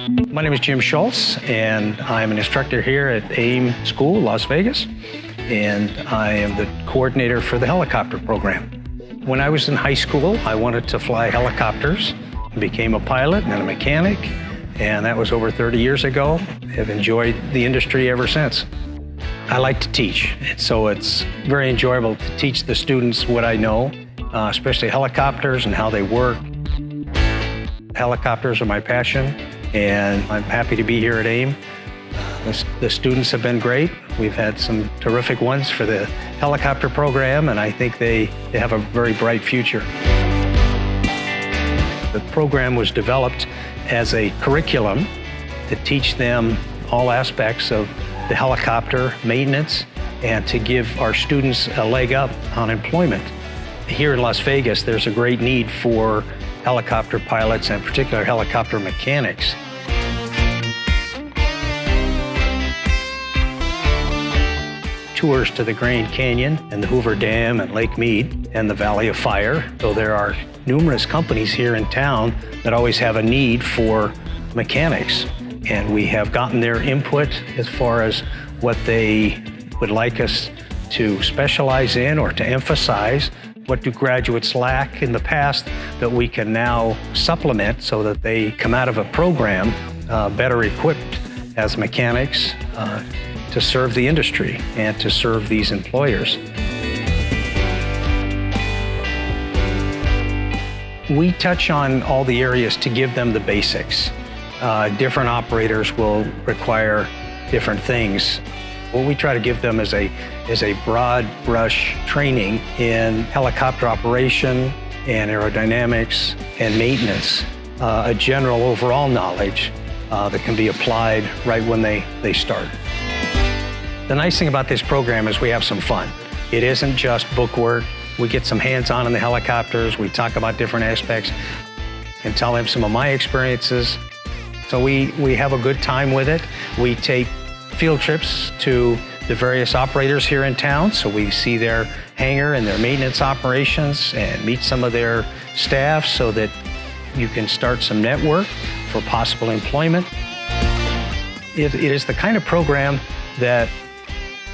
My name is Jim Schultz, and I'm an instructor here at AIM School, Las Vegas, and I am the coordinator for the helicopter program. When I was in high school, I wanted to fly helicopters. I became a pilot and then a mechanic, and that was over 30 years ago. Have enjoyed the industry ever since. I like to teach, so it's very enjoyable to teach the students what I know, especially helicopters and how they work. Helicopters are my passion, and I'm happy to be here at AIM. The students have been great. We've had some terrific ones for the helicopter program, and I think they have a very bright future. The program was developed as a curriculum to teach them all aspects of the helicopter maintenance and to give our students a leg up on employment. Here in Las Vegas, there's a great need for helicopter pilots and particular helicopter mechanics. Tours to the Grand Canyon and the Hoover Dam and Lake Mead and the Valley of Fire. So there are numerous companies here in town that always have a need for mechanics. And we have gotten their input as far as what they would like us to specialize in or to emphasize. What do graduates lack in the past that we can now supplement so that they come out of a program better equipped as mechanics to serve the industry and to serve these employers. We touch on all the areas to give them the basics. Different operators will require different things. What we try to give them is a broad brush training in helicopter operation and aerodynamics and maintenance, a general overall knowledge that can be applied right when they start. The nice thing about this program is we have some fun. It isn't just bookwork. We get some hands-on in the helicopters. We talk about different aspects and tell them some of my experiences. So we have a good time with it. We take field trips to the various operators here in town, so we see their hangar and their maintenance operations and meet some of their staff so that you can start some network for possible employment. It is the kind of program that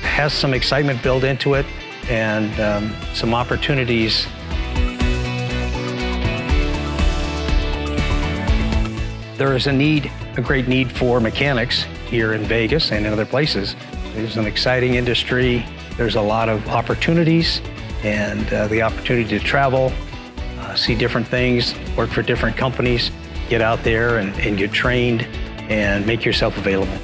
has some excitement built into it and some opportunities. There is a great need for mechanics here in Vegas and in other places. There's an exciting industry. There's a lot of opportunities and the opportunity to travel, see different things, work for different companies, get out there and get trained and make yourself available.